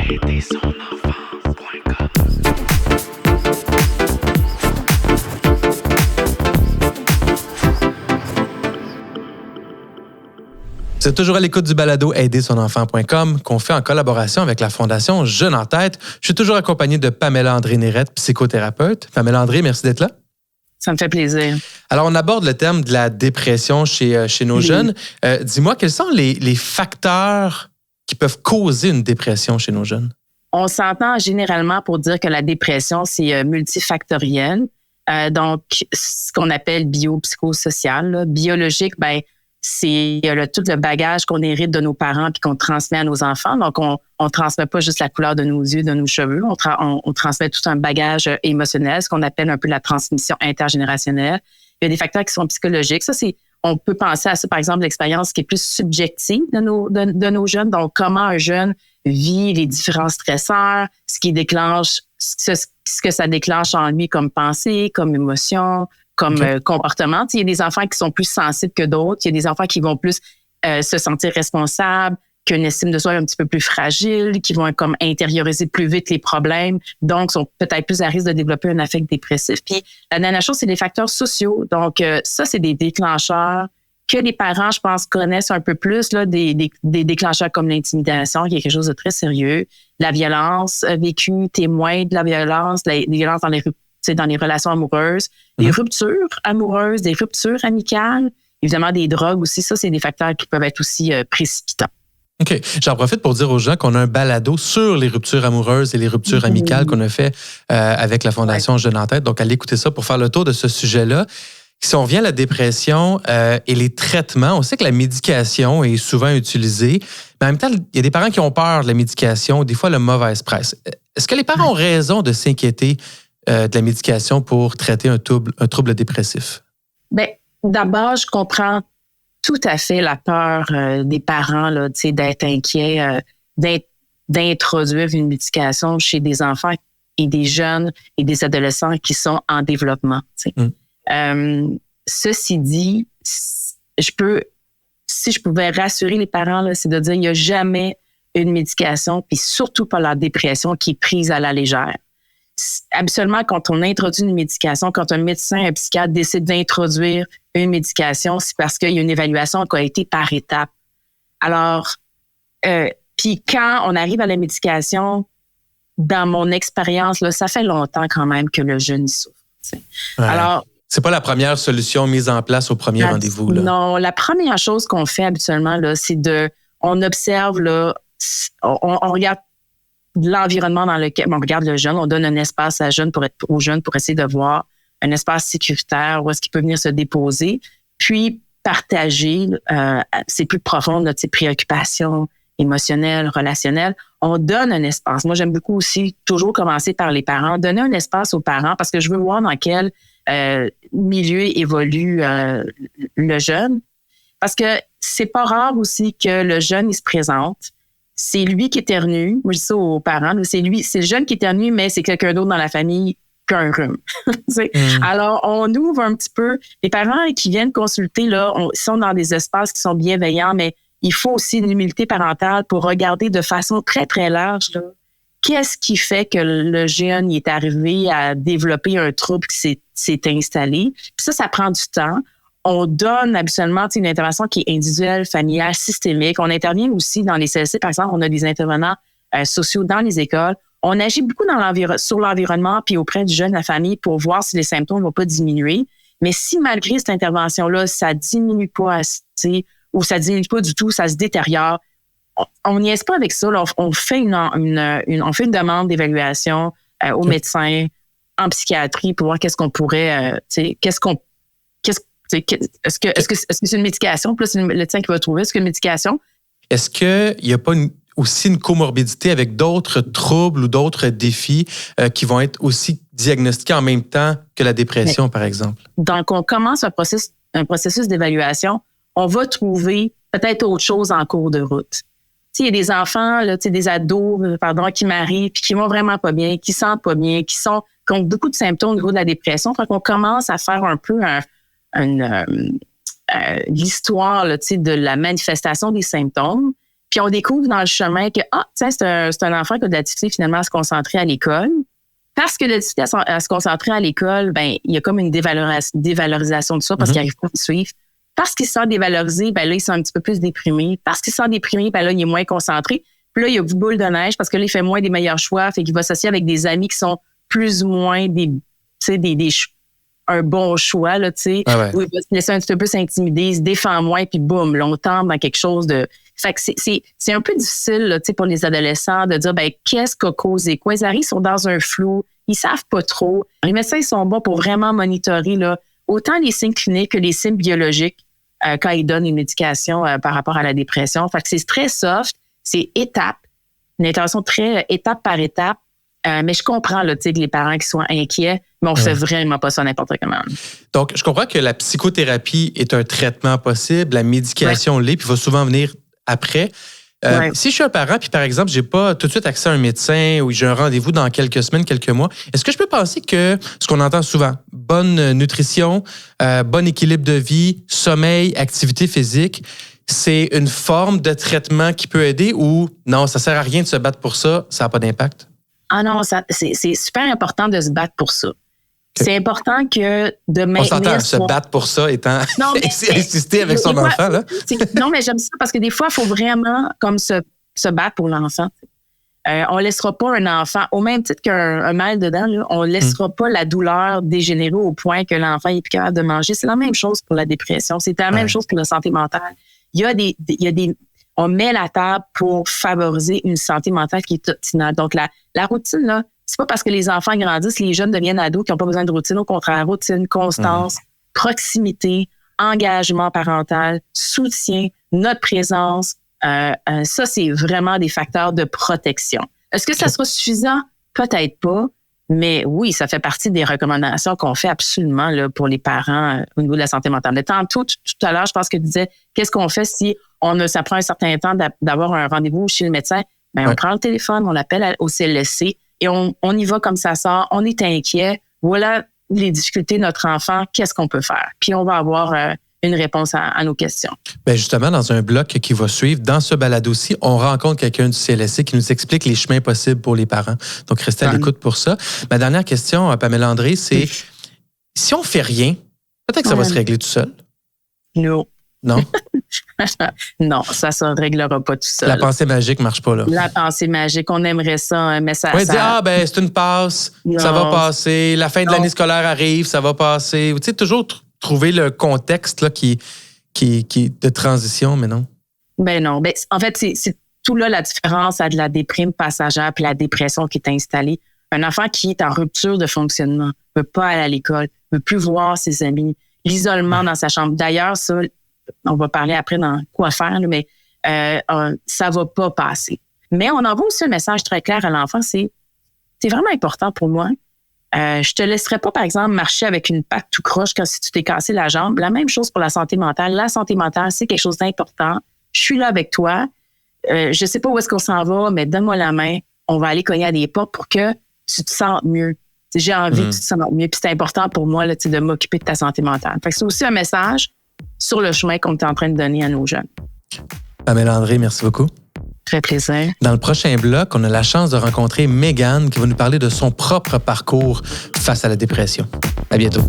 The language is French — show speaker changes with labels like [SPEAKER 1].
[SPEAKER 1] Vous êtes toujours à l'écoute du balado aidersonenfant.com qu'on fait en collaboration avec la Fondation Jeunes en tête. Je suis toujours accompagné de Pamela André-Nérette, psychothérapeute. Pamela André, merci d'être là.
[SPEAKER 2] Ça me fait plaisir.
[SPEAKER 1] Alors, on aborde le thème de la dépression chez nos jeunes. Dis-moi, quels sont les facteurs qui peuvent causer une dépression chez nos jeunes?
[SPEAKER 2] On s'entend généralement pour dire que la dépression, c'est multifactoriel. Donc, ce qu'on appelle biopsychosocial, là. Biologique, c'est tout le bagage qu'on hérite de nos parents puis qu'on transmet à nos enfants. Donc, on transmet pas juste la couleur de nos yeux, de nos cheveux. On transmet tout un bagage émotionnel, ce qu'on appelle un peu la transmission intergénérationnelle. Il y a des facteurs qui sont psychologiques. Ça, on peut penser à ça, par exemple, l'expérience qui est plus subjective de nos jeunes. Donc, comment un jeune vit les différents stresseurs, ce qui déclenche, ce que ça déclenche en lui comme pensée, comme émotion, comme comportement. Il y a des enfants qui sont plus sensibles que d'autres. Il y a des enfants qui vont plus se sentir responsables, qui ont une estime de soi un petit peu plus fragile, qui vont comme intérioriser plus vite les problèmes, donc sont peut-être plus à risque de développer un affect dépressif. Puis la dernière chose, c'est les facteurs sociaux. Donc ça, c'est des déclencheurs que les parents, je pense, connaissent un peu plus, là, des déclencheurs comme l'intimidation, qui est quelque chose de très sérieux, la violence vécue, témoin de la violence, les violences dans les relations amoureuses, des ruptures amoureuses, des ruptures amicales, évidemment des drogues aussi. Ça, c'est des facteurs qui peuvent être aussi précipitants.
[SPEAKER 1] OK. J'en profite pour dire aux gens qu'on a un balado sur les ruptures amoureuses et les ruptures amicales qu'on a fait avec la Fondation Jeunes en tête. Donc, allez écouter ça pour faire le tour de ce sujet-là. Si on revient à la dépression et les traitements, on sait que la médication est souvent utilisée, mais en même temps, il y a des parents qui ont peur de la médication, des fois la mauvaise presse. Est-ce que les parents ont raison de s'inquiéter de la médication pour traiter un trouble dépressif? Bien,
[SPEAKER 2] d'abord, je comprends tout à fait la peur des parents là, d'être inquiets, d'introduire une médication chez des enfants et des jeunes et des adolescents qui sont en développement. Ceci dit, si je pouvais rassurer les parents, là, c'est de dire qu'il n'y a jamais une médication, puis surtout pas la dépression, qui est prise à la légère. Habituellement, quand on introduit une médication, quand un médecin, un psychiatre décide d'introduire une médication, c'est parce qu'il y a une évaluation qui a été par étapes. Alors, puis quand on arrive à la médication, dans mon expérience, là, ça fait longtemps quand même que le jeune y souffre. Ouais. Alors,
[SPEAKER 1] c'est pas la première solution mise en place au premier rendez-vous, là.
[SPEAKER 2] Non, la première chose qu'on fait habituellement, là, c'est on observe, là, on regarde l'environnement dans lequel on regarde le jeune, on donne un espace aux jeunes pour essayer de voir un espace sécuritaire où est-ce qu'il peut venir se déposer, puis partager ses plus profondes ses préoccupations émotionnelles, relationnelles. On donne un espace. Moi, j'aime beaucoup aussi toujours commencer par les parents, donner un espace aux parents parce que je veux voir dans quel milieu évolue le jeune. Parce que c'est pas rare aussi que le jeune, il se présente. C'est lui qui éternue. Moi, je dis ça aux parents. C'est le jeune qui éternue, mais c'est quelqu'un d'autre dans la famille qu'un rhume. Alors, on ouvre un petit peu. Les parents qui viennent consulter, là, sont dans des espaces qui sont bienveillants, mais il faut aussi une humilité parentale pour regarder de façon très, très large, là, qu'est-ce qui fait que le jeune est arrivé à développer un trouble qui s'est installé. Puis ça prend du temps. On donne habituellement une intervention qui est individuelle, familiale, systémique. On intervient aussi dans les CLC, par exemple, on a des intervenants sociaux dans les écoles. On agit beaucoup sur l'environnement puis auprès du jeune, la famille, pour voir si les symptômes ne vont pas diminuer. Mais si malgré cette intervention-là, ça diminue pas assez ou ça diminue pas du tout, ça se détériore, on n'y est pas avec ça. Là, on fait une demande d'évaluation au médecin en psychiatrie pour voir qu'est-ce qu'on pourrait, est-ce que c'est une médication? Puis là, c'est le médecin qui va trouver. Est-ce que c'est une médication?
[SPEAKER 1] Est-ce qu'il n'y a pas aussi une comorbidité avec d'autres troubles ou d'autres défis qui vont être aussi diagnostiqués en même temps que la dépression, par exemple?
[SPEAKER 2] Donc, on commence un processus d'évaluation. On va trouver peut-être autre chose en cours de route. Il y a des enfants, là, des ados, qui m'arrivent puis qui vont vraiment pas bien, qui sentent pas bien, qui ont beaucoup de symptômes au niveau de la dépression. Fait qu'on commence à faire un peu l'histoire là, de la manifestation des symptômes. Puis on découvre dans le chemin que, tiens, c'est un enfant qui a de la difficulté finalement à se concentrer à l'école. Parce que de la difficulté à se concentrer à l'école, ben il y a comme une dévalorisation de ça parce qu'il n'arrive pas à suivre. Parce qu'il se sent dévalorisé, ben là, il se sent un petit peu plus déprimé. Parce qu'il se sent déprimé, ben là, il est moins concentré. Puis là, il y a une boule de neige parce que là, il fait moins des meilleurs choix. Fait qu'il va s'associer avec des amis qui sont plus ou moins un bon choix, là, tu sais.
[SPEAKER 1] Ah ouais.
[SPEAKER 2] Où il va se laisser un petit peu plus intimider, il se défend moins, puis boum, là, on tombe dans quelque chose de... Fait que c'est un peu difficile, là, tu sais, pour les adolescents de dire, ben, qu'est-ce qu'a causé quoi? Ils arrivent, ils sont dans un flou, ils savent pas trop. Les médecins, ils sont bons pour vraiment monitorer, là, autant les signes cliniques que les signes biologiques quand ils donnent une médication par rapport à la dépression. Fait que c'est très soft, c'est une intervention très étape par étape. Mais je comprends là, que les parents qui soient inquiets, mais on ne fait vraiment pas ça n'importe comment.
[SPEAKER 1] Donc, je comprends que la psychothérapie est un traitement possible, la médication l'est, puis va souvent venir après. Si je suis un parent, puis par exemple, je n'ai pas tout de suite accès à un médecin ou j'ai un rendez-vous dans quelques semaines, quelques mois, est-ce que je peux penser que, ce qu'on entend souvent, bonne nutrition, bon équilibre de vie, sommeil, activité physique, c'est une forme de traitement qui peut aider ou non, ça ne sert à rien de se battre pour ça, ça n'a pas d'impact?
[SPEAKER 2] Ah non, c'est super important de se battre pour ça. Okay. C'est important que de maintenir...
[SPEAKER 1] On s'entend, se battre pour ça étant insister avec son enfant. Là.
[SPEAKER 2] Non, mais j'aime ça parce que des fois, il faut vraiment comme se battre pour l'enfant. On ne laissera pas un enfant, au même titre qu'un mal dedans, là, on ne laissera pas la douleur dégénérer au point que l'enfant n'est plus capable de manger. C'est la même chose pour la dépression. C'est la même chose pour la santé mentale. Il y a des on met la table pour favoriser une santé mentale qui est optimale. Donc, la routine, là, c'est pas parce que les enfants grandissent, les jeunes deviennent ados qui n'ont pas besoin de routine. Au contraire, routine, constance, proximité, engagement parental, soutien, notre présence. Ça, c'est vraiment des facteurs de protection. Est-ce que ça sera suffisant? Peut-être pas. Mais oui, ça fait partie des recommandations qu'on fait absolument là, pour les parents au niveau de la santé mentale. Tantôt, tout à l'heure, je pense que tu disais, qu'est-ce qu'on fait si ça prend un certain temps d'avoir un rendez-vous chez le médecin? Ben, on prend le téléphone, on l'appelle au CLSC et on y va comme ça sort. On est inquiet. Voilà les difficultés de notre enfant. Qu'est-ce qu'on peut faire? Puis on va avoir une réponse à nos questions. Bien
[SPEAKER 1] justement, dans un bloc qui va suivre, dans ce balado-ci, on rencontre quelqu'un du CLSC qui nous explique les chemins possibles pour les parents. Donc, restez à l'écoute pour ça. Ma dernière question, Pamela André, c'est si on fait rien, peut-être que ça va se régler tout seul?
[SPEAKER 2] Non.
[SPEAKER 1] Non?
[SPEAKER 2] Non, ça ne se réglera pas tout seul.
[SPEAKER 1] La pensée magique ne marche pas, là.
[SPEAKER 2] La pensée magique, on aimerait ça, mais ça...
[SPEAKER 1] On va dire, c'est une passe, ça va passer, la fin de l'année scolaire arrive, ça va passer. Tu sais, toujours trouver le contexte là, qui de transition, mais non.
[SPEAKER 2] Ben non. Ben, en fait, c'est tout là la différence entre la déprime passagère et la dépression qui est installée. Un enfant qui est en rupture de fonctionnement, ne peut pas aller à l'école, ne peut plus voir ses amis, l'isolement dans sa chambre. D'ailleurs, ça, on va parler après dans quoi faire, là, mais ça va pas passer. Mais on envoie aussi un message très clair à l'enfant, c'est vraiment important pour moi. Je te laisserai pas, par exemple, marcher avec une patte tout croche quand si tu t'es cassé la jambe. La même chose pour la santé mentale. La santé mentale, c'est quelque chose d'important. Je suis là avec toi. Je sais pas où est-ce qu'on s'en va, mais donne-moi la main. On va aller cogner à des portes pour que tu te sentes mieux. J'ai envie que tu te sentes mieux. Puis c'est important pour moi là, de m'occuper de ta santé mentale. Fait que c'est aussi un message sur le chemin qu'on est en train de donner à nos jeunes.
[SPEAKER 1] Pamela André, merci beaucoup.
[SPEAKER 2] Très plaisir.
[SPEAKER 1] Dans le prochain bloc, on a la chance de rencontrer Mégane qui va nous parler de son propre parcours face à la dépression. À bientôt.